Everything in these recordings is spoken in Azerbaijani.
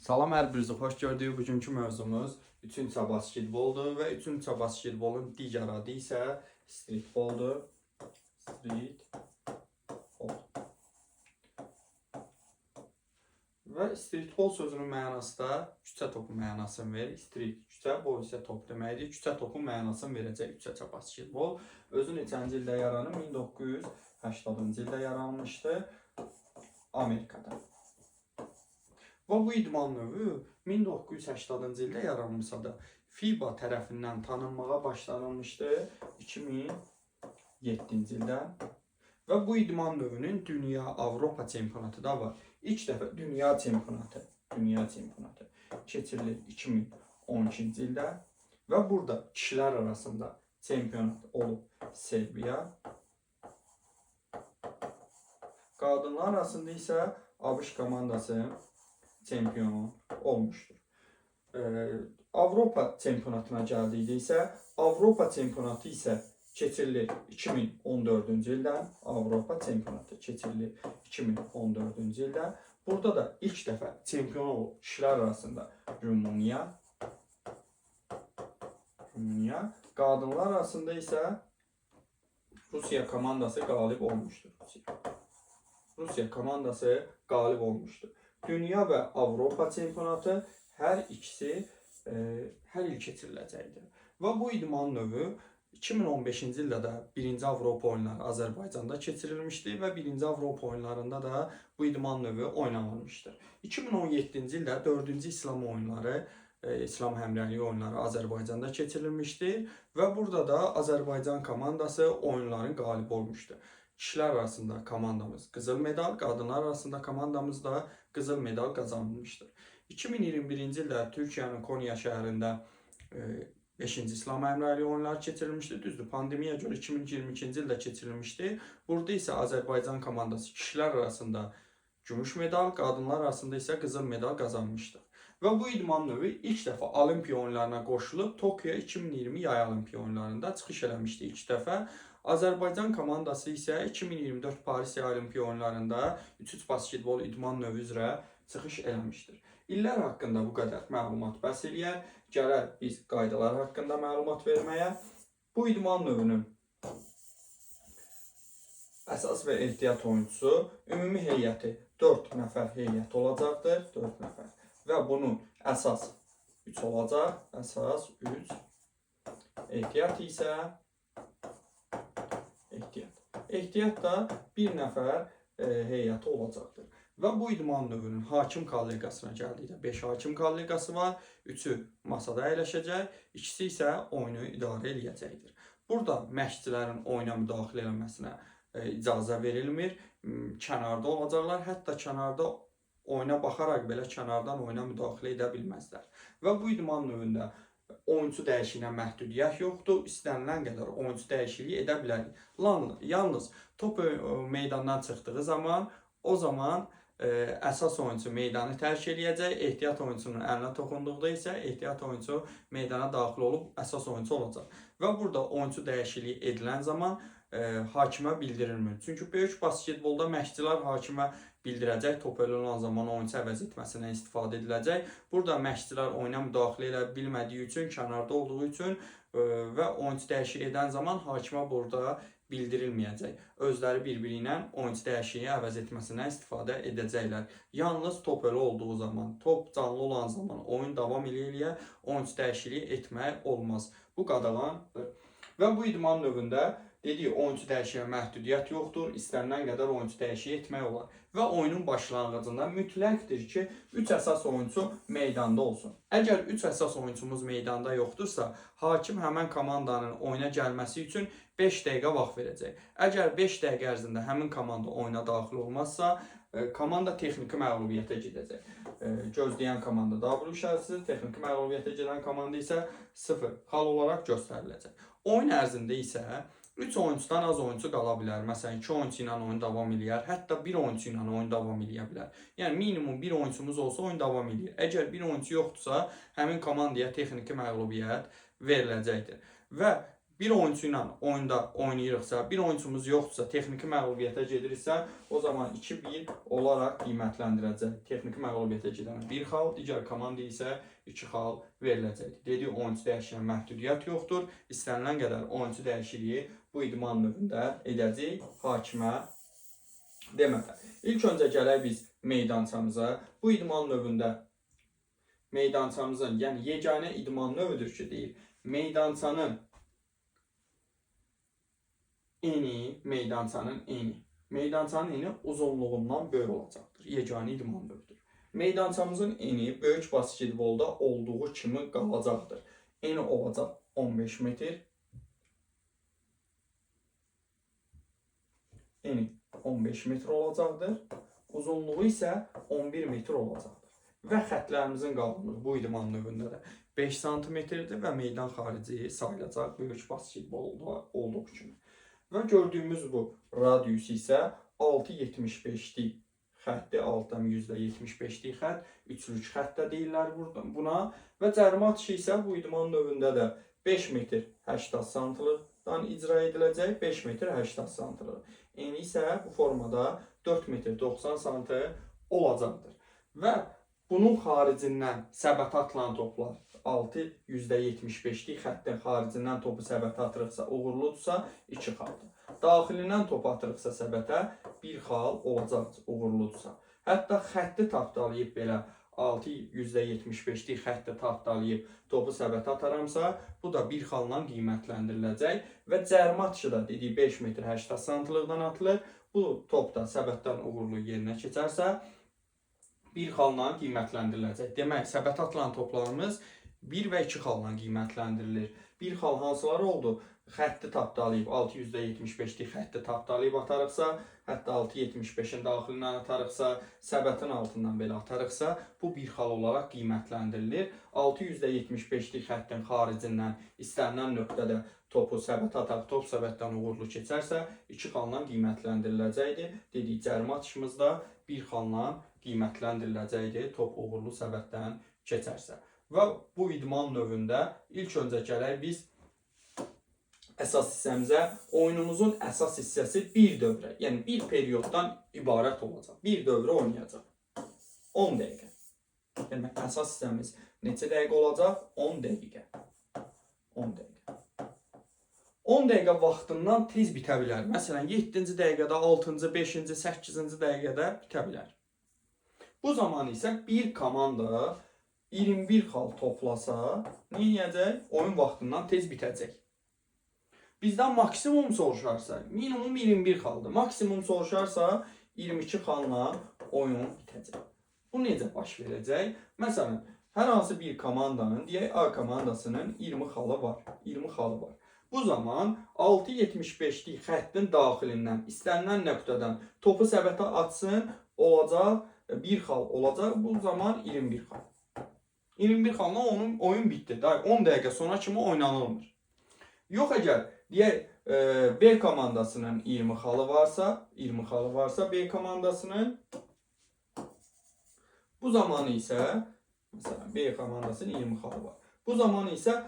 Salam, hər birinizi xoş gördük. Bugünkü mövzumuz 3-cə basketboldur və 3-cə basketbolun digər adı isə streetballdur. Streetball. Və streetball sözünün mənası da küçə topu mənasını verir. Street küçə, ball isə top deməkdir. Küçə topu mənasını verəcək 3-cə basketbol. Özü neçənci ildə yaranıb? 1980-cı ildə yaranmışdı Amerikada. Və bu idman növü 1980-cı ildə yaranmışsa da FIBA tərəfindən tanınmağa başlanılmışdı 2007-ci ildə. Və bu idman növünün dünya, Avropa çempionatı da var. İlk dəfə dünya çempionatı keçirilir 2012-ci ildə. Və burada kişilər arasında çempionat olub Serbiya. Qadınlar arasında isə ABŞ komandası çempion olmuştur. Avropa çempionatına gəldikdə isə Avropa çempionatı isə keçirilir 2014-cü ildə. Avropa çempionatı keçirilir 2014-cü ildə. Burada da ilk dəfə çempion olub kişilər arasında Rumıniya. Qadınlar arasında isə Rusiya komandası qalib olmuşdur. Rusiya komandası qalib olmuşdur. Dünya və Avropa çempionatı hər ikisi hər il keçiriləcəkdir. Və bu idman növü 2015-ci ildə də 1-ci Avropa oyunları Azərbaycanda keçirilmişdi və 1-ci Avropa oyunlarında da bu idman növü oynanılmışdır. 2017-ci ildə 4-cü İslam oyunları, İslam həmrəyliyi oyunları Azərbaycanda keçirilmişdi və burada da Azərbaycan komandası oyunların qalib olmuşdu. Kişilər arasında komandamız qızıl medal, qadınlar arasında komandamız da qızıl medal qazanılmışdır. 2021-ci ildə Türkiyənin Konya şəhərində 5-ci İslam həmrəyliyi oyunları keçirilmişdi. Düzdür, pandemiyaya görə 2022-ci ildə keçirilmişdi. Burada isə Azərbaycan komandası kişilər arasında gümüş medal, qadınlar arasında isə qızıl medal qazanmışdır. Və bu idman növü ilk dəfə Olimpiya oyunlarına qoşulub Tokyo 2020 yay Olimpiya oyunlarında çıxış eləmişdi ilk dəfə. Azərbaycan komandası isə 2024 Paris Olimpiya oyunlarında 3-3 basketbol idman növü üzrə çıxış eləmişdir. İllər haqqında bu qədər məlumat bəs eləyər. Gələr biz qaydalar haqqında məlumat verməyə. Bu idman növünün əsas və ehtiyat oyuncusu, ümumi heyəti 4 nəfər heyət olacaqdır. 4 nəfər. Və bunun əsas 3 olacaq. Əsas 3. Ehtiyat isə ehtiyat da 1 nəfər heyəti olacaqdır. Və bu idman növünün hakim kolleqasına gəldikdə 5 hakim kolleqası var. 3-ü masada əyləşəcək, ikisi isə oyunu idarə eləyəcəkdir. Burada məşqçilərin oyuna müdaxilə eləməsinə icazə verilmir. Kənarda olacaqlar, hətta kənarda oyuna baxaraq belə kənardan oyuna müdaxilə edə bilməzlər. Və bu idman növündə oyuncu dəyişiyinə məhdudiyyət yoxdur. İstənilən qədər oyuncu dəyişikliyi edə bilərik. Yalnız top meydandan çıxdığı zaman, o zaman əsas oyuncu meydanı tərk eləyəcək. Ehtiyat oyuncusunun əlinə toxunduqda isə ehtiyat oyuncu meydana daxil olub əsas oyuncu olacaq. Və burada oyuncu dəyişikliyi edilən zaman hakimə bildirilmir. Çünki böyük basketbolda məşqçilər hakimə bildirəcək, top elə olan zaman oyuncu əvəz etməsindən istifadə ediləcək. Burada məşqçilər oyuna müdaxilə edə bilmədiyi üçün, kənarda olduğu üçün və oyuncu dəyişikliyi edən zaman hakimə burada bildirilməyəcək. Özləri bir-biri ilə oyuncu dəyişikliyi əvəz etməsindən istifadə edəcəklər. Yalnız top elə olduğu zaman, top canlı olan zaman oyun davam eləyə oyuncu dəyişikliyi etmək olmaz. Bu qadağandır. Və bu idman növündə dediyi oyuncu dəyişikliyə məhdudiyyət yoxdur. İstənilən qədər oyuncu dəyişikliyi etmək olar. Və oyunun başlanğıcında mütləqdir ki, 3 əsas oyuncu meydanda olsun. Əgər 3 əsas oyuncumuz meydanda yoxdursa, hakim həmən komandanın oyuna gəlməsi üçün 5 dəqiqə vaxt verəcək. Əgər 5 dəqiqə ərzində həmin komanda oyuna daxil olmazsa, komanda texniki məğlubiyyətə gedəcək. Gözləyən komanda W şərtsiz, texniki məğlubiyyətə gedən komanda isə 0 xal olaraq göstəriləcək. Oyun ərzində isə 3 oyuncudan az oyuncu qala bilər. Məsələn, 2 oyuncu ilə oyun davam eləyər, hətta 1 oyuncu ilə oyun davam eləyə bilər. Yəni minimum 1 oyuncumuz olsa oyun davam eləyir. Əgər 1 oyuncu yoxdursa, həmin komandaya texniki məğlubiyyət veriləcəkdir. Və bir oyunçu ilə oyunda oynayırıqsa, bir oyunçumuz yoxdursa, texniki məğlubiyyətə gediriksə, o zaman 2-1 olaraq qiymətləndirəcək. Texniki məğlubiyyətə gedən 1 xal, digər komanda isə 2 xal veriləcək. Dediyi oyunçu dəyişikliyə məhdudiyyət yoxdur. İstənilən qədər oyunçu dəyişikliyi bu idman növündə edəcək hakimə deməli. İlk öncə gələk biz meydançamıza. Bu idman növündə meydançamızın, yəni yeganə idman növüdür ki, deyir, meydançanın eni, meydançanın eni uzunluğundan böyük olacaqdır. Yeganə idman növüdür. Meydançamızın eni böyük basketbolda olduğu kimi qalacaqdır. Eni olacaq 15 metr. Eni 15 metr olacaqdır. Uzunluğu isə 11 metr olacaqdır. Və xətlərimizin qalınlığı bu idman növündə də 5 sm-dir və meydan xarici sayılacaq böyük basketbolda olduğu kimi. Və gördüyümüz bu radius isə 6.75'lik xətti, altdan %75'lik xətt, üçlük xətt də deyirlər buna. Və cərimə atışı isə bu idman növündə də 5 metr 80 sm-dan icra ediləcək, 5 metr 80 sm. Eni isə bu formada 4 metr 90 sm olacaqdır. Və bunun xaricindən səbətə atılan toplar 6.75'lik xəttin xaricindən topu səbətə atırıqsa, uğurludursa 2 xaldır. Daxilindən top atırıqsa səbətə 1 xal olacaq uğurludursa. Hətta xətti tapdalayıb belə 6.75'lik xətti tapdalayıb topu səbətə ataramsa, bu da 1 xalla qiymətləndiriləcək və cərimə atışı da dediyi 5 metr 80 sm-lıqdan atılır. Bu top da səbətdən uğurlu yerinə keçərsə, 1 xalla qiymətləndiriləcək. Demək, səbətə atılan toplarımız 1 və 2 xalla qiymətləndirilir. 1 xal hansıları oldu? Xətti tapdalayıb, 6.75'lik xətti tapdalayıb atarıqsa, hətta 6.75'in daxilindən atarıqsa, səbətin altından belə atarıqsa, bu 1 xal olaraq qiymətləndirilir. 6.75'lik xəttin xaricindən istənilən nöqtədə topu səbətə ataraq, top səbətdən uğurlu keçərsə, 2 xalla qiymətləndiriləcəkdir. Dedik, cərimə atışımızda 1 xalla qiymətləndiriləcəkdir, top uğurlu səbətdən keçərsə. Və bu idman növündə ilk öncə gələk biz əsas hissəmizə. Oyunumuzun əsas hissəsi bir dövrə, yəni bir perioddan ibarət olacaq. Bir dövrə oynayacaq. 10 dəqiqə. Yəni əsas hissəmiz neçə dəqiqə olacaq? 10 dəqiqə. 10 dəqiqə. 10 dəqiqə vaxtından tez bitə bilər. Məsələn, 7-ci dəqiqədə, 6-cı, 5-ci, 8-ci dəqiqədə bitə bilər. Bu zaman isə bir komanda 21 xal toplasa, nə edəcək? Oyun vaxtından tez bitəcək. Bizdən maksimum soruşarsa, minimum 21 xaldır. Maksimum soruşarsa, 22 xalla oyun bitəcək. Bu necə baş verəcək? Məsələn, hər hansı bir komandanın, deyək A komandasının 20 xalı var. 20 xalı var. Bu zaman 6.75'lik xəttin daxilindən istənilən nöqtədən topu səbətə atsın, olacaq 1 xal olacaq. Bu zaman 21 xal. 21 xalla onun oyun bitdi. 10 dəqiqə sonra kimi oynanılmır. Yox, əgər deyək B komandasının 20 xalı varsa, B komandasının bu zamanı isə məsələn B komandasının 20 xalı var. Bu zamanı isə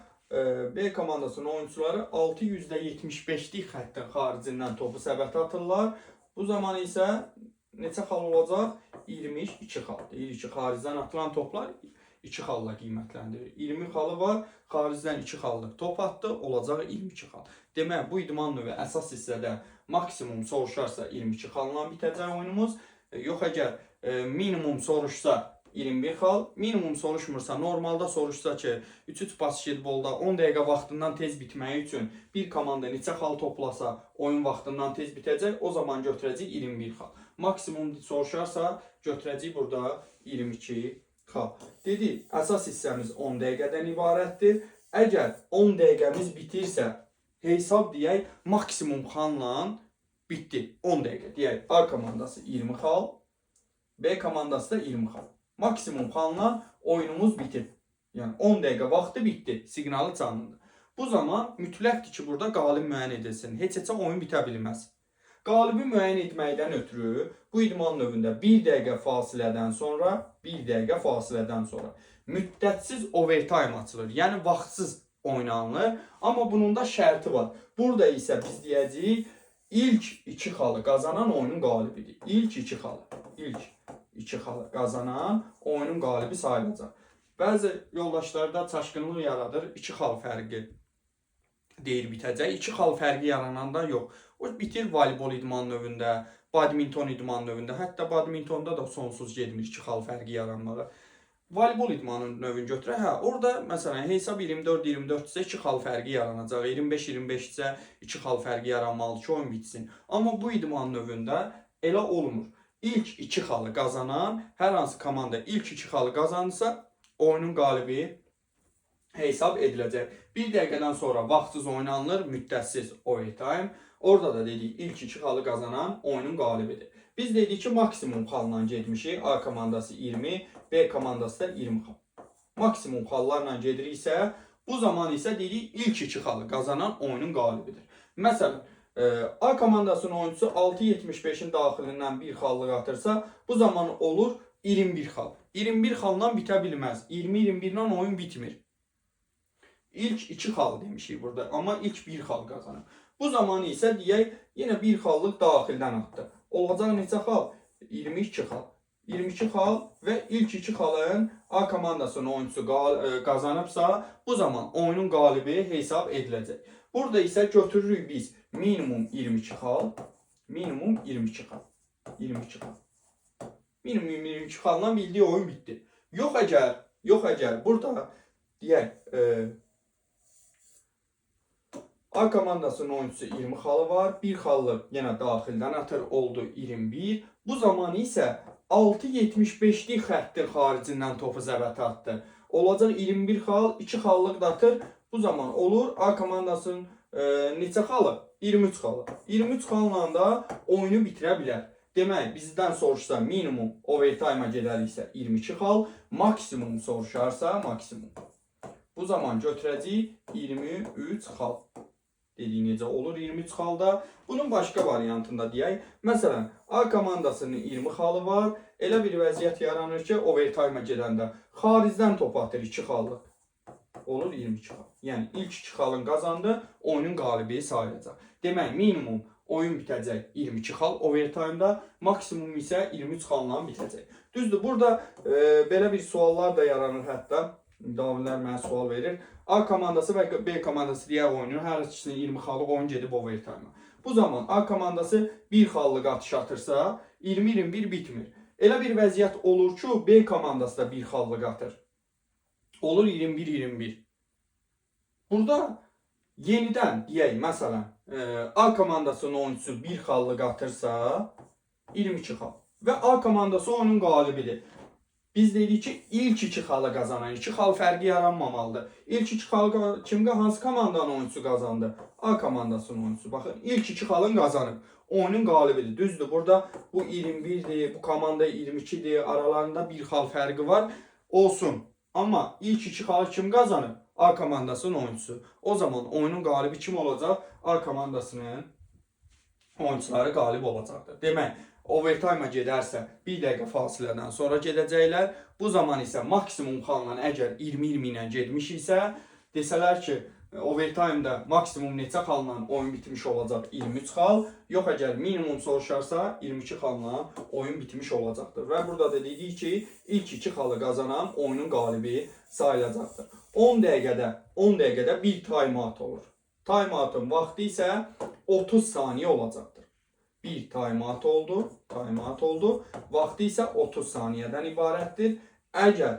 B komandasının oyuncuları 6.75'lik xəttin xaricindən topu səbətə atırlar. Bu zaman isə neçə xal olacaq? 22 xal. Deyirik ki, xaricdən atılan toplar 2 xalla qiymətləndirir. 20 xalı var, xaricdən 2 xallıq top atdı, olacaq 22 xal. Demək, bu idman növü əsas hissədə maksimum soruşarsa 22 xalla bitəcək oyunumuz. Yox, əgər minimum soruşsa 21 xal, minimum soruşmursa, normalda soruşsa ki, 3-3 basketbolda 10 dəqiqə vaxtından tez bitməyi üçün bir komanda neçə xal toplasa oyun vaxtından tez bitəcək, o zaman götürəcək 21 xal. Maksimum soruşarsa götürəcək burada 22 xal. Dedik, əsas hissəmiz 10 dəqiqədən ibarətdir. Əgər 10 dəqiqəmiz bitirsə, hesab deyək, maksimum xalla bitdi. 10 dəqiqə. Deyək, A komandası 20 xal, B komandası da 20 xal. Maksimum xalla oyunumuz bitir. Yəni 10 dəqiqə vaxtı bitdi. Siqnalı çalındı. Bu zaman mütləqdir ki, burada qalib müəyyən edilsin. Heç oyun bitə bilməz. Qalibi müəyyən etməkdən ötürü bu idman növündə 1 dəqiqə fasilədən sonra müddətsiz overtime açılır. Yəni vaxtsız oynanılır. Amma bunun da şərti var. Burada isə biz deyəcəyik, ilk 2 xalı qazanan oyunun qalibidir. İlk 2 xalı qazanan oyunun qalibi sayılacaq. Bəzi yoldaşlarda çaşqınlıq yaradır. 2 xal fərqi deyir bitəcək. 2 xal fərqi yarananda yox. O bitir voleybol idman növündə, badminton idman növündə, hətta badmintonda da sonsuz getmir 2 xal fərqi yaranmağa. Voleybol idmanının növünü götürək. Hə, orada məsələn hesab 24-24 isə 2 xal fərqi yaranacaq. 25-25 isə 2 xal fərqi yaranmalıdır ki, oyun bitsin. Amma bu idman növündə elə olmur. İlk 2 xalı qazanan, hər hansı komanda ilk 2 xalı qazanırsa, oyunun qalibi hesab ediləcək. 1 dəqiqədən sonra vaxtsız oynanılır, müddətsiz overtime. Orada da dedik, ilk 2 xalı qazanan oyunun qalibidir. Biz dedik ki, maksimum xalla getmişik. A komandası 20, B komandası da 20 xal. Maksimum xallarla gediriksə, bu zaman isə dedik, ilk 2 xalı qazanan oyunun qalibidir. Məsələn, A komandasının oyuncusu 6.75-in daxilindən bir xallıq atırsa, bu zaman olur 21 xal. 21 xalla bitə bilməz. 20-21-dən oyun bitmir. İlk 2 xal demişik burada, amma ilk 1 xal qazanır. Bu zaman isə deyək, yenə 1 xallıq daxildən atdı. Olacaq neçə xal? 22 xal. 22 xal və ilk 2 xalın A komandasının oyuncusu qazanıbsa, bu zaman oyunun qalibi hesab ediləcək. Burada isə götürürük biz minimum 22 xal, minimum 22 xal. 22 xal. Minimum 22 xalla bildiyi oyun bitdi. Yox əgər burada deyək, A komandasının oyuncusu 20 xalı var. 1 xallıq yenə daxildən atır, oldu 21. Bu zaman isə 6.75'lik xəttin xaricindən topu zəbətə atdı. Olacaq 21 xal, 2 xallıq da atır. Bu zaman olur A komandasının neçə xalı? 23 xalı. 23 xalla da oyunu bitirə bilər. Demək, bizdən soruşsa minimum overtime-a gedəriksə 22 xal, maksimum soruşarsa maksimum. Bu zaman götürəcəyik 23 xal. Dediyi necə olur 23 xalda. Bunun başqa variantında deyək. Məsələn, A komandasının 20 xalı var. Elə bir vəziyyət yaranır ki, overtime-a gedəndə xaricdən top atır 2 xallıq. Olur 22 xal. Yəni ilk 2 xalın qazandı, oyunun qalibi sayılacaq. Demək, minimum oyun bitəcək 22 xal overtime-da, maksimum isə 23 xalla bitəcək. Düzdür, burada belə bir suallar da yaranır hətta. Müdavimlər mənə sual verir. A komandası və B komandası deyək oynayır. Hər ikisinin 20 xallıq oyun gedib overtime-a. Bu zaman A komandası 1 xallıq atış atırsa 20-21 bitmir. Elə bir vəziyyət olur ki, B komandası da 1 xallıq atır. Olur 21-21. Burada yenidən deyək, məsələn, A komandasının oyuncusu 1 xallıq atırsa 22 xal. Və A komandası oyunun qalibidir. Biz dedik ki, ilk 2 xalı qazanan, 2 xal fərqi yaranmamalıdır. İlk 2 xal kimdə, hansı komandanın oyuncusu qazandı? A komandasının oyuncusu. Baxın, ilk 2 xalın qazanıb. Oyunun qalibidir. Düzdür, burada bu 21'dir, bu komanda 22'dir, aralarında 1 xal fərqi var. Olsun. Amma ilk 2 xalı kim qazanıb? A komandasının oyuncusu. O zaman oyunun qalibi kim olacaq? A komandasının oyuncuları qalib olacaqdır. Demək, overtime-a gedərsə 1 dəqiqə fasilədən sonra gedəcəklər. Bu zaman isə maksimum xalla əgər 20-20 ilə getmişiksə, desələr ki, overtime-da maksimum neçə xalla oyun bitmiş olacaq? 23 xal. Yox, əgər minimum soruşarsa 22 xalla oyun bitmiş olacaqdır. Və burada da dedik ki, ilk 2 xalı qazanan oyunun qalibi sayılacaqdır. 10 dəqiqədə bir time-out olur. Time-out'un vaxtı isə 30 saniyə olacaqdır. Bir time-out oldu. Vaxtı isə 30 saniyədən ibarətdir. Əgər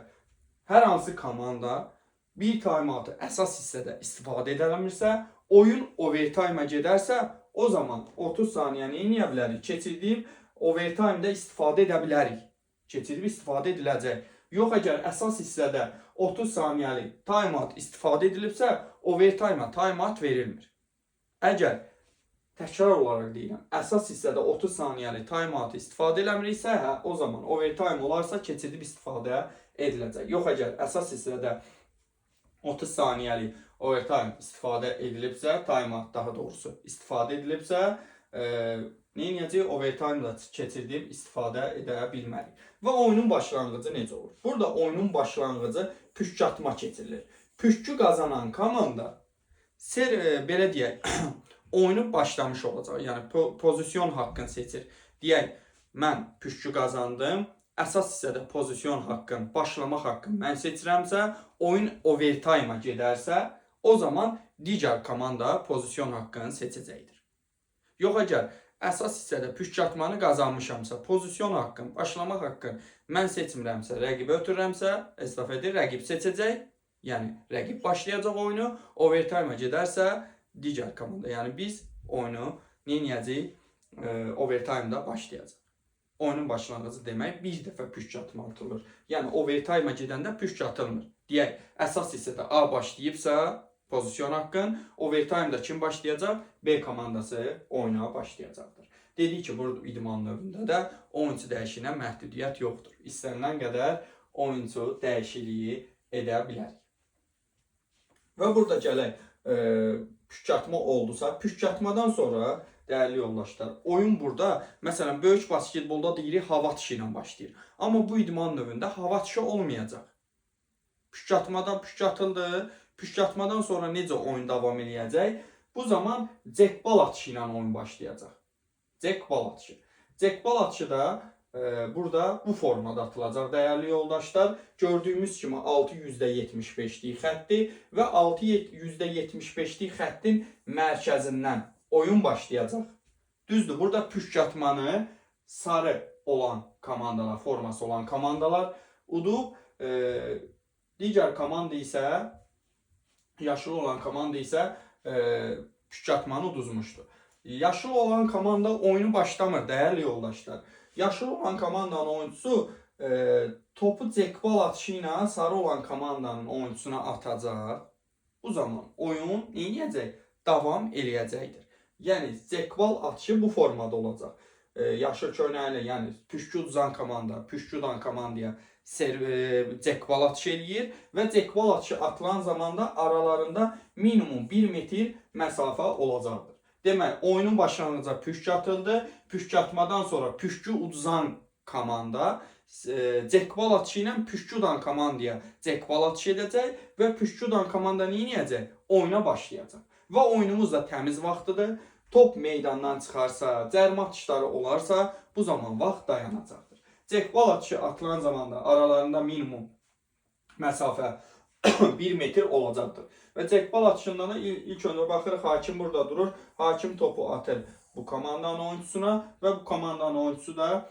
hər hansı komanda bir time-out'u əsas hissədə istifadə edilmirsə, oyun overtime-a gedərsə, o zaman 30 saniyə nə edə bilərik? Keçirdib overtime-da istifadə edə bilərik. Keçirdib istifadə ediləcək. Yox, əgər əsas hissədə 30 saniyəlik time-out istifadə edilibsə, overtime-a time-out verilmir. Əgər təkrar olaraq deyirəm, əsas hissədə 30 saniyəlik time-out istifadə eləmiriksə, o zaman overtime olarsa keçirdib istifadə ediləcək. Yox, əgər əsas hissədə 30 saniyəlik overtime istifadə edilibsə, time-out daha doğrusu istifadə edilibsə, nə edəcək? Overtime-da keçirdib istifadə edə bilmərik. Və oyunun başlanğıcı necə olur? Burada oyunun başlanğıcı püşk atma keçirilir. püşkü qazanan komanda belə deyək, oyunu başlamış olacaq. Yəni pozisyon haqqını seçir. Deyək, mən püşkü qazandım. Əsas hissədə pozisyon haqqın, başlamaq haqqını mən seçirəmsə, oyun overtime-a gedərsə, o zaman digər komanda pozisyon haqqını seçəcəkdir. Yox, əgər əsas hissədə püşk atmanı qazanmışamsa, pozisyon haqqın, başlamaq haqqın mən seçmirəmsə, rəqibi ötürürəmsə, estafeti rəqib seçəcək. Yəni rəqib başlayacaq oyunu, overtime-a gedərsə, digər komanda. Yəni biz oyunu nə edəcəyik? Overtime-da başlayacaq. Oyunun başlanğıcı demək bir dəfə püşk atma atılır. Yəni overtime-a gedəndə püşk atılmır. Deyək, əsas hissədə A başlayıbsa, pozisyon haqqın, overtime-da kim başlayacaq? B komandası oyuna başlayacaqdır. Dedik ki, burada idman növündə də oyuncu dəyişiyinə məhdudiyyət yoxdur. İstənilən qədər oyuncu dəyişikliyi edə bilərik. Və burada gələk, püşk atma oldusa, püşk atmadan sonra değerli yoldaşlar, oyun burada, məsələn, böyük basketbolda deyirik, hava atışı ilə başlayır. Amma bu idman növündə hava atışı olmayacaq. Püşk atmadan püşk atıldı, püşk atmadan sonra necə oyun davam edəcək? Bu zaman cekbal atışı ilə oyun başlayacaq. Cekbal atışı. Cekbal atışı da burada bu formada atılacaq değerli yoldaşlar. Gördüğümüz kimi 6,75'lik xətti və 6,75'lik xəttin mərkəzindən oyun başlayacaq. Düzdür, burada püşk atmanı sarı olan komandalar, forması olan komandalar udub, digər komanda isə, yaşıl olan komanda isə püşk atmanı uduzmuşdur. Yaşıl olan komanda oyunu başlamır değerli yoldaşlar. Yaşıl olan komandanın oyuncusu topu cekbal atışı ilə sarı olan komandanın oyuncusuna atacaq. Bu zaman oyun nə edəcək? Davam eləyəcəkdir. Yəni cekbal atışı bu formada olacaq. Yaşıl köynəkli, yəni püşkü uduzan komanda, püşkü udan komandaya cekbal atışı eləyir və cekbal atışı atılan zamanda aralarında minimum 1 metr məsafə olacaqdır. Demək, oyunun başlanğıcında püşk atıldı. Püşk atmadan sonra püşkü uduzan komanda cekbal atışı ilə püşkü udan komandaya cekbal atışı edəcək və püşkü udan komanda nə edəcək? Oyuna başlayacaq. Və oyunumuz da təmiz vaxtıdır. Top meydandan çıxarsa, cərmə atışları olarsa, bu zaman vaxt dayanacaqdır. Cekbal atışı atılan zamanda aralarında minimum məsafə 1 metr olacaqdır. Və cekbal atışından da ilk öncə baxırıq, hakim burada durur. Hakim topu atır bu komandanın oyuncusuna və bu komandanın oyuncusu da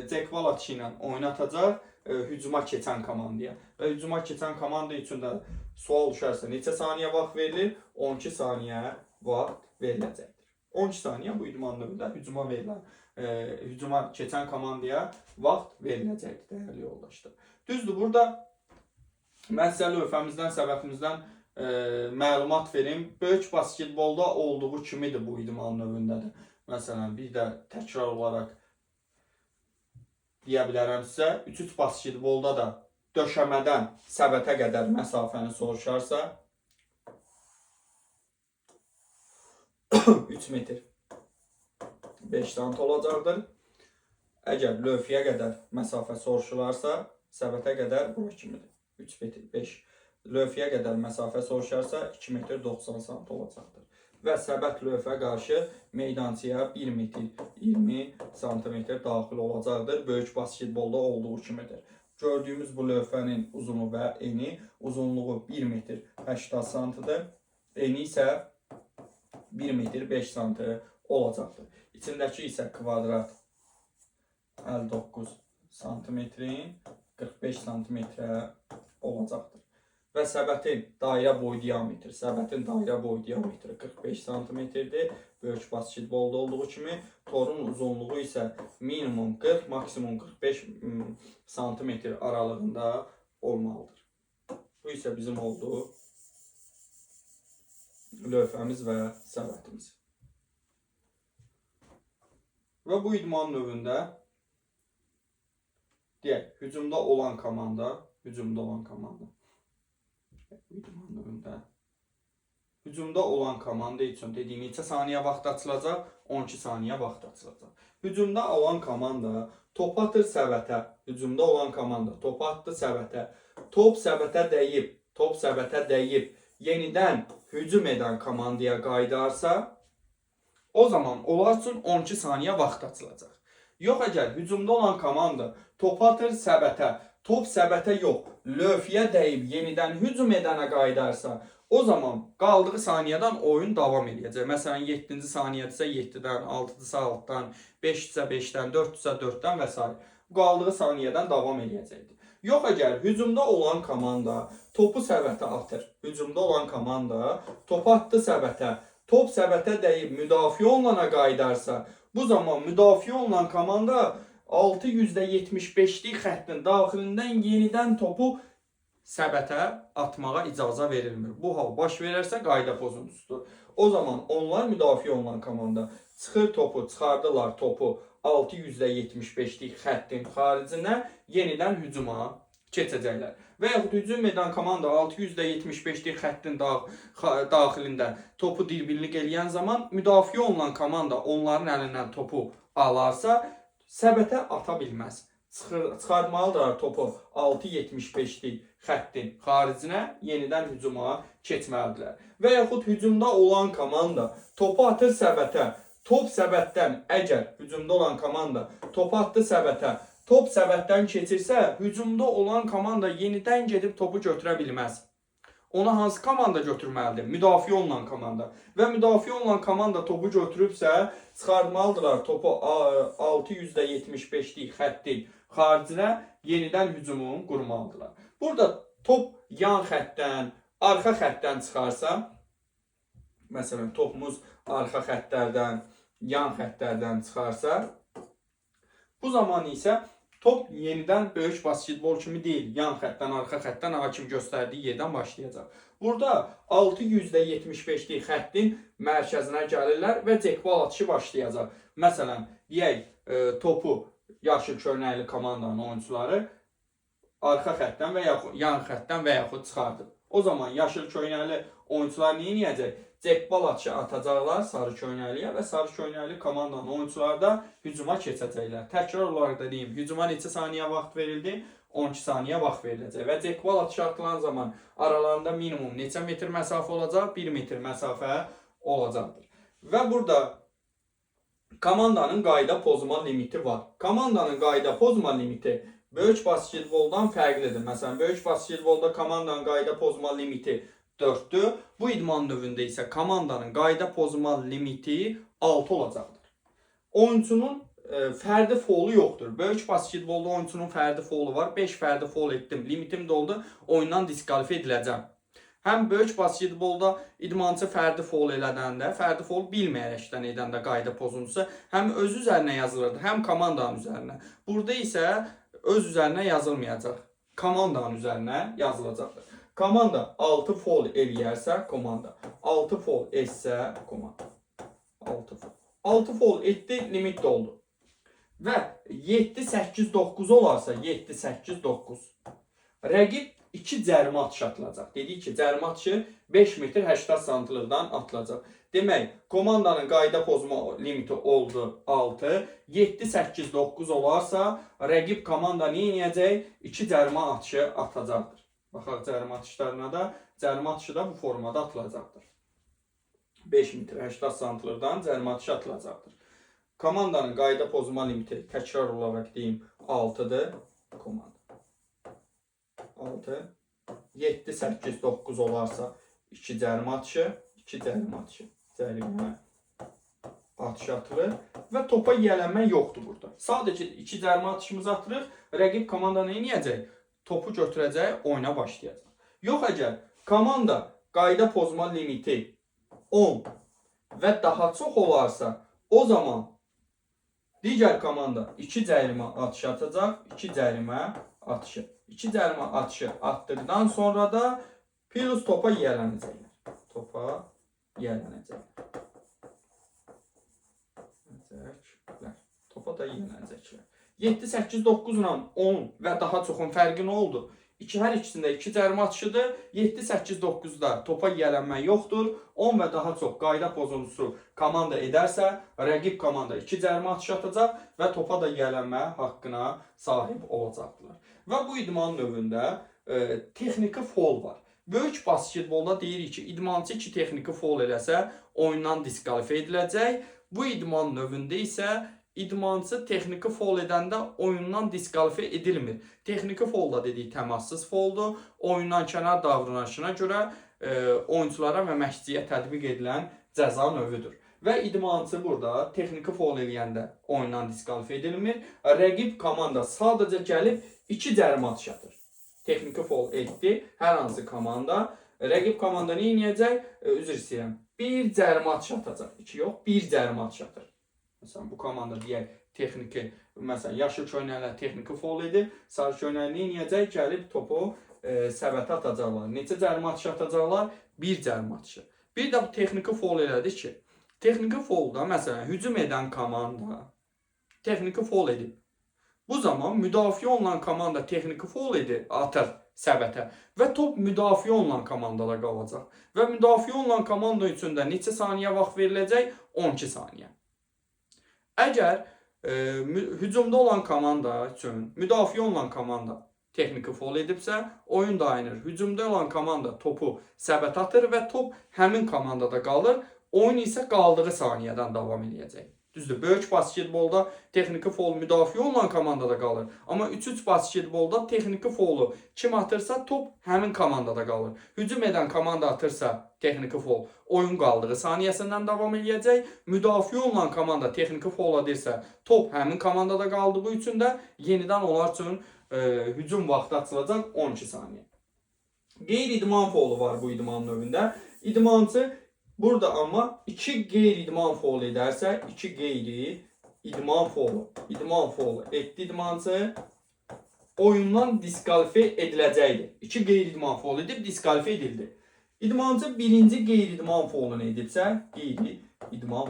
cekbal atışı ilə oynatacaq hücuma keçən komandaya. Və hücuma keçən komanda üçün də sual düşərsə neçə saniyə vaxt verilir? 12 saniyə vaxt veriləcəkdir. 12 saniyə bu idman növündə hücuma verilən, hücuma keçən komandaya vaxt veriləcəkdir değerli yoldaşlar. Düzdür, burada mən sizə lövhəmizdən, səbətimizdən məlumat verim. Böyük basketbolda olduğu kimidir bu idman növündədir. Məsələn, bir də təkrar olaraq deyə bilərəm sizə, 3-3 basketbolda da döşəmədən səbətə qədər məsafəni soruşarsa 3 metr 5 sant olacaqdır. Əgər lövhəyə qədər məsafə soruşularsa, səbətə qədər bura kimidir. 3 metr 5. Lövhəyə qədər məsafə soruşarsa 2 metr 90 sant olacaqdır. Və səbət lövhə qarşı meydançaya 1 metr 20 santimetr daxil olacaqdır. Böyük basketbolda olduğu kimidir. Gördüyümüz bu lövhənin uzunu və eni, uzunluğu 1 metr 80 santıdır. Eni isə 1 metr 5 santı olacaqdır. İçindəki isə kvadrat 59 santimetrin 45 santimetrə olacaqdır. Və səbətin dairə boyu diametri, səbətin dairə boyu diametri 45 santimetrdir. Böyük basketbolda olduğu kimi torun uzunluğu isə minimum 40, maksimum 45 santimetr aralığında olmalıdır. Bu isə bizim olduğu lövhəmiz və səbətimiz. Və bu idman növündə deyək, hücumda olan komanda, hücumda olan komanda üçün dediyim neçə saniyə vaxt açılacaq? 12 saniyə vaxt açılacaq. Hücumda olan komanda top atır səbətə. Hücumda olan komanda top atdı səbətə. Top səbətə dəyib top səbətə dəyib yenidən hücum edən komandaya qayıdarsa, o zaman onlar üçün 12 saniyə vaxt açılacaq. Yox, əgər hücumda olan komanda top atır səbətə, top səbətə yox, lövhəyə dəyib yenidən hücum edənə qayıdarsa, o zaman qaldığı saniyədən oyun davam edəcək. Məsələn, 7-ci saniyədirsə 7-dən, 6-dırsa 6-dan, 5-dirsə 5-dən, 4-dirsə 4-dən və s. Qaldığı saniyədən davam edəcəkdir. Yox, əgər hücumda olan komanda topu səbətə atır, hücumda olan komanda topu atdı səbətə, top səbətə dəyib müdafiə olunana qayıdarsa, bu zaman müdafiə olunan komanda 6%75'lik xəttin daxilindən yenidən topu səbətə atmağa icazə verilmir. Bu hal baş verərsə qayda pozuntusudur. O zaman onlar müdafiə olunan komanda çıxır topu, çıxardılar topu 6%75'lik xəttin xaricinə, yenidən hücuma keçəcəklər. Və yaxud hücum edən komanda 6%75'lik xəttin daxilində topu dirbillik eləyən zaman müdafiə olunan komanda onların əlindən topu alarsa, səbətə ata bilməz. Çıxartmalıdırlar topu 6.75'lik xəttin xaricinə, yenidən hücuma keçməlidirlər. Və yaxud hücumda olan komanda topu atır səbətə, top səbətdən, əgər hücumda olan komanda topu atdı səbətə, top səbətdən keçirsə, hücumda olan komanda yenidən gedib topu götürə bilməz. Ona hansı komanda götürməlidir? Müdafiə olunan komanda. Və müdafiə olunan komanda topu götürübsə, çıxartmalıdırlar topu 6%75'lik xəttin xaricinə, yenidən hücumu qurmalıdırlar. Burada top yan xəttdən, arxa xəttdən çıxarsa, məsələn, topumuz arxa xəttlərdən, yan xəttlərdən çıxarsa, bu zaman isə top yenidən böyük basketbol kimi deyil, yan xəttdən, arxa xəttdən hakim göstərdiyi yerdən başlayacaq. Burada 6%75'lik xəttin mərkəzinə gəlirlər və cekbal atışı başlayacaq. Məsələn, deyək, topu yaşıl köynəkli komandanın oyuncuları arxa xəttdən və yaxud yan xəttdən və yaxud çıxardır. O zaman yaşıl köynəkli oyuncular nə edəcək? Cekbal atışı atacaqlar sarı köynəkliyə və sarı köynəkli komandanın oyuncuları da hücuma keçəcəklər. Təkrar olaraq da deyim, hücuma neçə saniyə vaxt verildi? 12 saniyə vaxt veriləcək və cekbal atışı atılan zaman aralarında minimum neçə metr məsafə olacaq? 1 metr məsafə olacaqdır. Və burada komandanın qayda pozma limiti var. Komandanın qayda pozma limiti böyük basketboldan fərqlidir. Məsələn, böyük basketbolda komandanın qayda pozma limiti 4'dür. Bu idman növündə isə komandanın qayda pozma limiti 6 olacaqdır. Oyuncunun fərdi foulu yoxdur. Böyük basketbolda oyuncunun fərdi foulu var. 5 fərdi foul etdim, limitim doldu, oyundan diskalifiyə ediləcəm. Həm böyük basketbolda idmançı fərdi foul elədəndə, fərdi foul bilməyərəkdən edəndə qayda pozuntusu həm öz üzərinə yazılırdı, həm komandanın üzərinə. Burada isə öz üzərinə yazılmayacaq, komandanın üzərinə yazılacaqdır. Komanda 6 foul eləyərsə, komanda 6 foul etsə, komanda 6 foul etdi, limit doldu. Və 7-8-9 olarsa, 7-8-9 rəqib 2 cərimə atışı atılacaq. Dedik ki, cərimə atışı 5 metr 80 santimetrdən atılacaq. Demək, komandanın qayda pozma limiti oldu 6. 7-8-9 olarsa, rəqib komanda nə edəcək? 2 cərimə atışı atacaqdır. Baxaq cərimə atışlarına da, cərimə atışı da bu formada atılacaqdır. 5 metr 80 santimetrdən cərimə atışı atılacaqdır. Komandanın qayda pozma limiti, təkrar olaraq deyim, 6'dır. Komanda 6. 7-8-9 olarsa 2 cərimə atışı, 2 cərimə atışı. Cərimə atışı atılır və topa yiyələnmə yoxdur burada. Sadəcə 2 cərimə atışımızı atırıq, rəqib komanda nə edəcək? Topu götürəcək, oyuna başlayacaq. Yox, əgər komanda qayda pozma limiti 10 və daha çox olarsa, o zaman digər komanda 2 cərimə atışı atacaq, 2 cərimə atışı. 2 cərimə atışı atdıqdan sonra da plus topa yiyələnəcəklər. Topa yiyələnəcəklər. Topa da yiyələnəcəklər. 7-8-9 ilə 10 və daha çoxun fərqi nə oldu? Hər ikisində 2 cərimə atışıdır. 7-8-9'da topa yiyələnmə yoxdur. 10 və daha çox qayda pozuntusu komanda edərsə, rəqib komanda 2 cərimə atışı atacaq və topa da yiyələnmə haqqına sahib olacaqdılar. Və bu idman növündə texniki foul var. Böyük basketbolda deyirik ki, idmançı 2 texniki foul eləsə, oyundan diskalifiyə ediləcək. Bu idman növündə isə idmançı texniki foul edəndə oyundan diskalifiyə edilmir. Texniki foul da dedik təmassız fouldur. Oyundan kənar davranışına görə oyunçulara və məşqçiyə tətbiq edilən cəza növüdür. Və idmançı burada texniki foul eləyəndə oyundan diskalifiyə edilmir. Rəqib komanda sadəcə gəlib 2 cərimə atış atır. Texniki foul etdi hər hansı komanda. Rəqib komanda nə edəcək? Üzr istəyirəm. 1 cərimə atış atacaq. 2 yox, 1 cərimə atış atır. Məsələn, bu komanda deyək texniki, məsələn, yaşıl köynəklə texniki foul edir. Sarı köynəklə nə edəcək? Gəlib topu səbətə atacaqlar. Neçə cərimə atışı atacaqlar? 1 cərimə atışı. Bir də bu texniki foul elədi ki, texniki foulda məsələn hücum edən komanda texniki foul edib. Bu zaman müdafiə olunan komanda texniki foul edir, atır səbətə və top müdafiə olunan komandada qalacaq. Və müdafiə olunan komanda üçün də neçə saniyə vaxt veriləcək? 12 saniyə. Əgər hücumda olan komanda üçün müdafiə olunan komanda texniki foul edibsə, oyun dayanır. Hücumda olan komanda topu səbət atır və top həmin komandada qalır. Oyun isə qaldığı saniyədən davam edəcək. Düzdür, böyük basketbolda texniki foul müdafiə olunan komandada qalır. Amma 3-3 basketbolda texniki foulu kim atırsa top həmin komandada qalır. Hücum edən komanda atırsa texniki foul oyun qaldığı saniyəsindən davam edəcək. Müdafiə olunan komanda texniki foul edirsə top həmin komandada qaldığı üçün də yenidən onlar üçün hücum vaxtı açılacaq 12 saniyə. Qeyri-idman foulu var bu idman növündə. İdmançı burada amma 2 qeyri-idman foul edərsə, 2 qeyri-idman foulu etdi idmançı, oyundan diskalifiyə ediləcəkdir. 2 qeyri-idman foul edib diskalifiyə edildi. İdmançı birinci qeyri-idman foulunu edibsə, qeyri-idman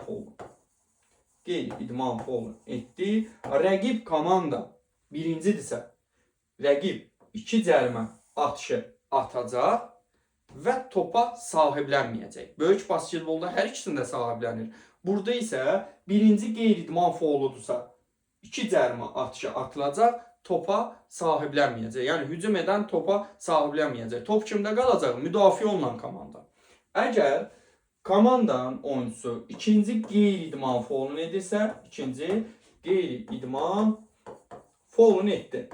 foulu etdi. Rəqib komanda birincidirsə, rəqib 2 cərimə atışı atacaq və topa sahiblənməyəcək. Böyük basketbolda hər ikisində sahiblənir. Burada isə birinci qeyri-idman fouludursa 2 cərimə atışı atılacaq, topa sahiblənməyəcək. Yəni hücum edən topa sahiblənməyəcək. Top kimdə qalacaq? Müdafiə olunan komanda. Əgər komandanın oyuncusu ikinci qeyri-idman foulunu edirsə, ikinci qeyri-idman foulunu etdi.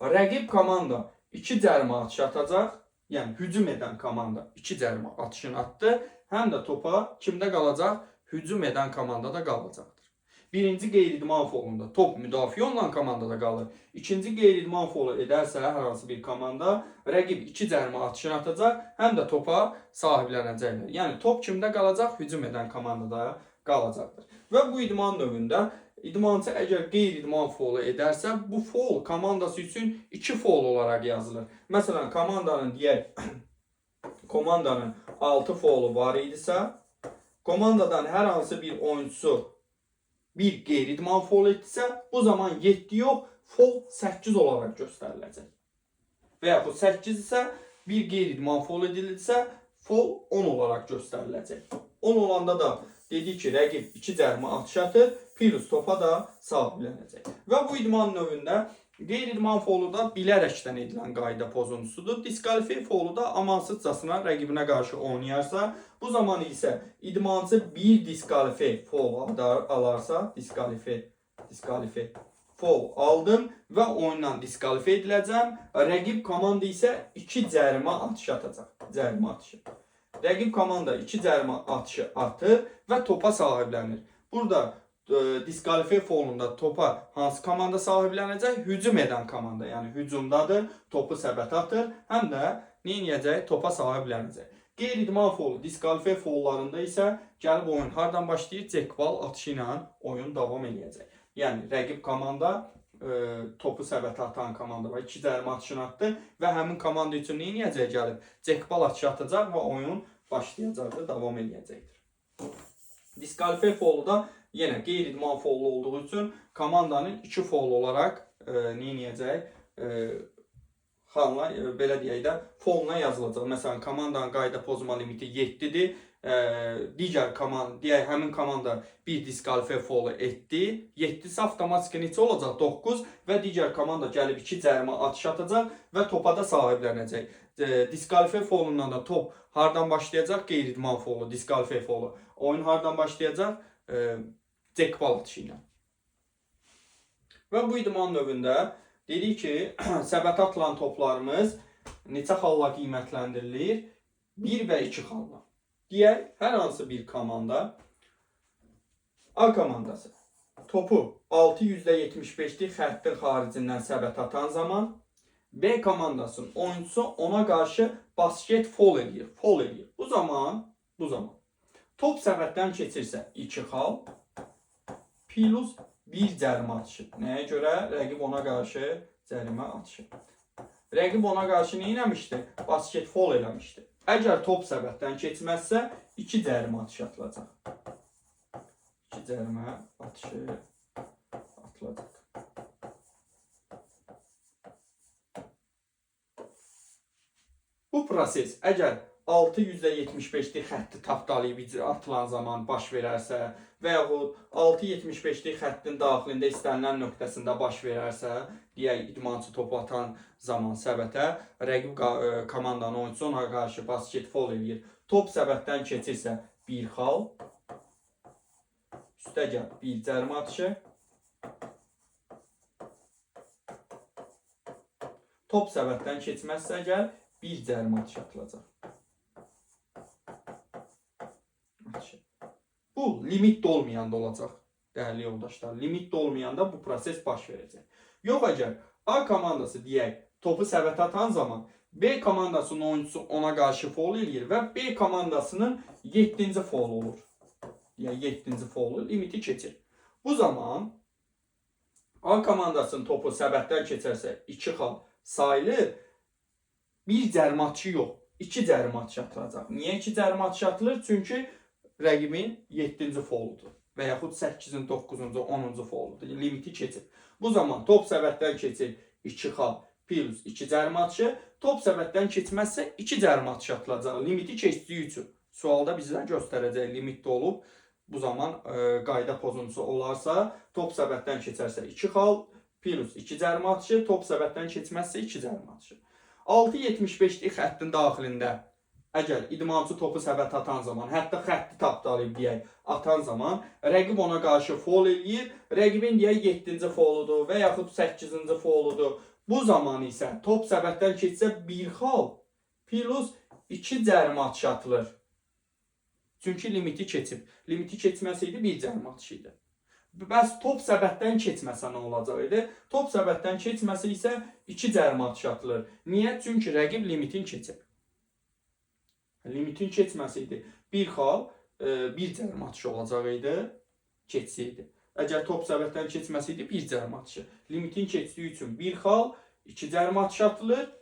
Rəqib komanda 2 cərimə atışı atacaq. Yəni hücum edən komanda 2 cərimə atışını atdı. Həm də topa kimdə qalacaq? Hücum edən komandada qalacaqdır. Birinci qeyri-idman foulunda top müdafiə olunan komandada qalır. İkinci qeyri-idman foulu edərsə hər hansı bir komanda rəqib 2 cərimə atışını atacaq, həm də topa sahiblənəcəklər. Yəni top kimdə qalacaq? Hücum edən komandada qalacaqdır. Və bu idman növündə idmançı əgər qeyri-idman foulu edərsə, bu foul komandası üçün 2 foul olaraq yazılır. Məsələn, komandanın 6 foulu var idisə, komandadan hər hansı bir oyuncusu bir qeyri-idman foul etdisə, bu zaman 7 yox, foul 8 olaraq göstəriləcək. Və yaxud 8 isə bir qeyri-idman foul edilirsə, foul 10 olaraq göstəriləcək. 10 olanda da dedik ki, rəqib 2 cərimə atış atır, plus topa da sahiblənəcək. Və bu idman növündə qeyri-idman foulu da bilərəkdən edilən qayda pozuntusudur. Diskalifiyə foulu da amansızcasına rəqibinə qarşı oynayarsa, bu zaman isə idmançı bir diskalifiyə foul alarsa, diskalifiyə foul aldım və oyundan diskalifiyə ediləcəm. Rəqib komanda isə 2 cərimə atış atacaq. Cərimə atışı. Rəqib komanda 2 cərimə atışı atır və topa sahiblənir. Burada diskalifiyə foulunda topa hansı komanda sahiblənəcək? Hücum edən komanda, yəni hücumdadır, topu səbətə atır, həm də nə edəcək? Topa sahiblənəcək. Qeyri-idman foulu, diskalifiyə foullarında isə gəlib oyun hardan başlayır? Cekbal atışı ilə oyun davam edəcək. Yəni rəqib komanda topu səbətə atan komanda var. 2 cərimə atışını atdı və həmin komanda üçün nə edəcək? Gəlib cekbal atışı atacaq və oyun başlayacaqdır, davam edəcəkdir. Diskalifiyə foulu da yenə qeyri-idman foulu olduğu üçün komandanın 2 foul olaraq nə edəcək? Belə deyək də, fouluna yazılacaq. Məsələn, komandanın qayda pozma limiti 7-dir. digər komanda, deyək həmin komanda bir diskvalifiya faulu etdi. 7-si avtomatik neçə olacaq? 9 və digər komanda gəlib 2 cərimə atış atacaq və topa da sahiblənəcək. Diskvalifiya faulundan da top hardan başlayacaq? Qeyri-idman faulu, diskvalifiya faulu. Oyun hardan başlayacaq? Cekbal atışı ilə. Və bu idman növündə dedik ki, səbətə atılan toplarımız neçə xalla qiymətləndirilir? 1 və 2 xalla. Deyək, hər hansı bir komanda A komandası topu 6,75'lik xəttin xaricindən səbət atan zaman B komandasının oyuncusu ona qarşı basket foul eləyir. Bu zaman top səbətdən keçirsə 2 xal plus 1 cərimə atışı. Nəyə görə? Rəqib ona qarşı cərimə atışı. Rəqib ona qarşı nə etmişdi? Basket foul eləmişdi. Əgər top səbətdən keçməzsə 2 cərimə atışı atılacaq. 2 cərimə atışı atılacaq. Bu proses əgər 6,75'lik xətti tapdalayıb atılan zaman baş verərsə və yaxud 6,75'lik xəttin daxilində istənilən nöqtəsində baş verərsə, deyək idmançı topu atan zaman səbətə, rəqib komandanın oyuncusu ona qarşı basket foul eləyir. Top səbətdən keçirsə 1 xal, üstəgəl 1 cərimə atışı. Top səbətdən keçməzsə əgər 1 cərimə atışı atılacaq. Bu limit olmayanda olacaq, dəyərli yoldaşlar. Limit olmayanda bu proses baş verəcək. Yox, əgər A komandası deyək, topu səbətə atan zaman B komandasının oyuncusu ona qarşı foul eləyir və B komandasının 7-ci foul olur. Yəni 7-ci foulu limiti keçir. Bu zaman A komandasının topu səbətdən keçərsə 2 xal sayılır. 1 cərimə atışı yox, 2 cərimə atışı atılacaq. Niyə 2 cərimə atışı atılır? Çünki rəqibin 7-ci fouludur və yaxud 8-ci, 9-cu, 10-cu fouludur. Limiti keçir. Bu zaman top səbətdən keçir 2 xal plus 2 cərimə atışı. Top səbətdən keçməzsə 2 cərimə atışı atılacaq. Limiti keçdiyi üçün. Sualda bizə göstərəcək limitdə olub. Bu zaman qayda pozuntusu olarsa, top səbətdən keçərsə 2 xal plus 2 cərimə atışı. Top səbətdən keçməzsə 2 cərimə atışı. 6,75'lik xəttin daxilində əgər idmançı topu səbətə atan zaman, hətta xətti tapdalayıb deyək, atan zaman rəqib ona qarşı foul eləyir. Rəqibin deyək 7-ci fouludur və yaxud 8-ci fouludur. Bu zaman isə top səbətdən keçsə 1 xal plus 2 cərimə atışı atılır. Çünki limiti keçib. Limiti keçməsəydi 1 cərimə atışı idi. Bəs top səbətdən keçməsə nə olacaq idi? Top səbətdən keçməsə isə 2 cərimə atışı atılır. Niyə? Çünki rəqib limitin keçib. Limitin keçməsəydi 1 xal 1 cərimə atışı olacaq idi, keçsəydi. Əgər top səbətdən keçməsəydi 1 cərimə atışı. Limitin keçdiyi üçün 1 xal 2 cərimə atışı atılır.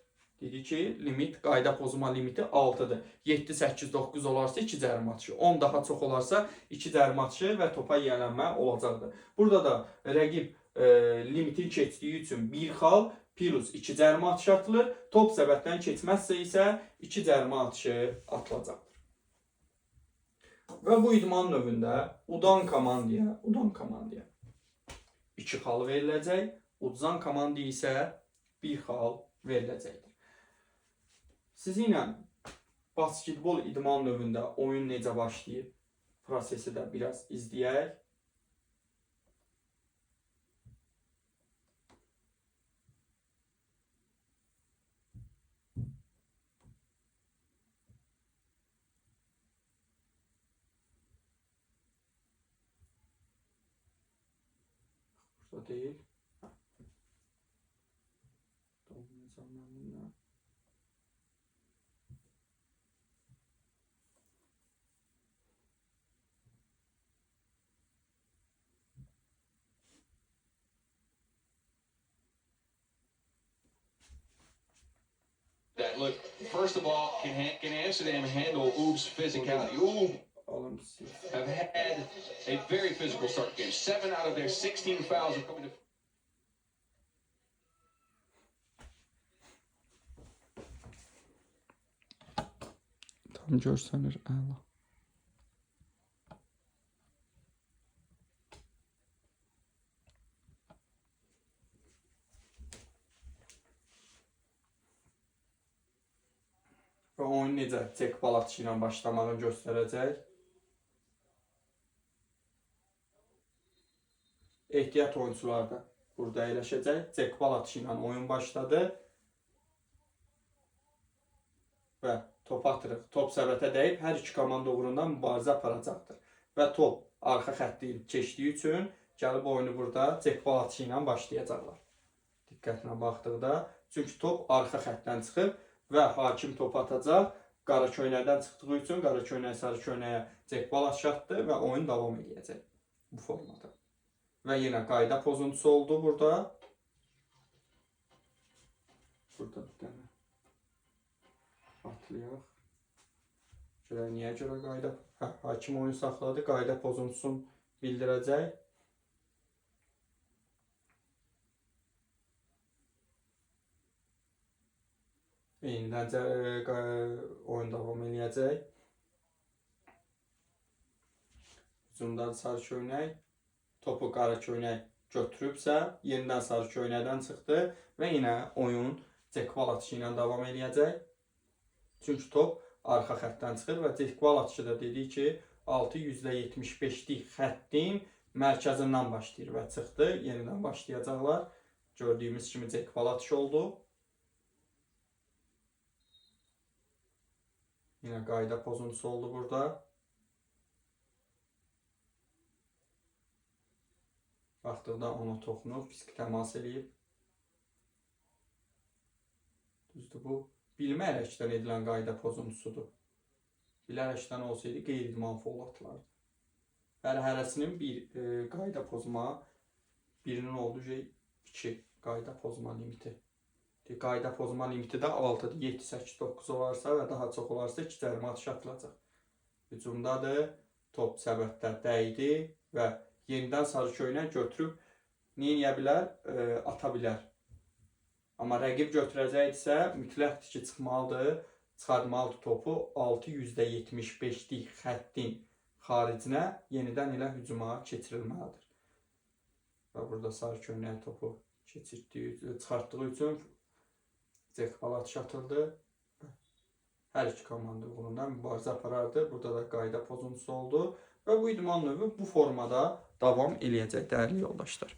Dedik ki, limit, qayda pozma limiti 6'dır. 7, 8, 9 olarsa 2 cərimə atışı. 10 daha çox olarsa 2 cərimə atışı və topa yiyələnmə olacaqdır. Burada da rəqib limitin keçdiyi üçün 1 xal plus 2 cərimə atışı atılır. Top səbətdən keçməzsə isə 2 cərimə atışı atılacaqdır. Və bu idman növündə udan komandaya 2 xal veriləcək. Uduzan komandaya isə 1 xal veriləcəkdir. Sizinlə basketbol idman növündə oyun necə başlayıb prosesi də biraz izləyək. Burada deyil. That look, first of all, can Amsterdam handle Oob's physicality? Oob have had a very physical start game. 7 out of their 16 fouls are coming to. Tam görsənir, əla. və oyun necə cek bal atışı ilə başlamağını göstərəcək. Ehtiyat oyuncular da burada əyləşəcək. Cek bal atışı ilə oyun başladı. Və top atırıq. Top səbətə dəyib hər iki komanda uğrunda mübarizə aparacaqdır. Və top arxa xətti keçdiyi üçün gəlib oyunu burada cek bal atışı ilə başlayacaqlar. Diqqətlə baxdıqda. Çünki top arxa xəttdən çıxıb və hakim top atacaq. Qara köynəkdən çıxdığı üçün qara köynək sarı köynəyə cek bal atışı atdı və oyun davam edəcək bu formada. Və yenə qayda pozuntusu oldu burada. Burada bir dənə atlayaq. Görək niyə görə qayda? Hakim oyun saxladı. Qayda pozuntusunu bildirəcək. Yenidən oyun davam edəcək. Hücumda sarı köynək. Topu qara köynək götürübsə, yenidən sarı köynəkdən çıxdı və yenə oyun cek bal atışı ilə davam edəcək. Çünki top arxa xəttdən çıxır və cek bal atışı da dedik ki, 6,75'lik xəttin mərkəzindən başlayır və çıxdı. Yenidən başlayacaqlar. Gördüyümüz kimi cek bal atışı oldu. Yenə qayda pozuntusu oldu burada. Baxdıqda ona toxunub, fizik təmas edib. Düzdür, bu bilmərəkdən edilən qayda pozuntusudur. Bilərəkdən olsaydı qeyri-idman faul atılardı. Hərəsinin bir qayda pozma, birinin olduğu 2 qayda pozma limiti. Qayda pozma limiti də 6, 7, 8, 9 olarsa və daha çox olarsa 2 cərimə atışı atılacaq. Hücumdadır, top səbətdə dəydi və yenidən sarı köynək götürüb neyə bilər? Ata bilər. Amma rəqib götürəcəkdirsə mütləqdir ki, çıxartmalıdır topu 6,75'lik xəttin xaricinə yenidən elə hücuma keçirilməlidir. Və burada sarı köynək topu çıxartdığı üçün cek bal atışı atıldı. Hər iki komanda uğrunda mübarizə aparardı. Burada da qayda pozuntusu oldu. Və bu idman növü bu formada davam eləyəcək dəyərli yoldaşlar.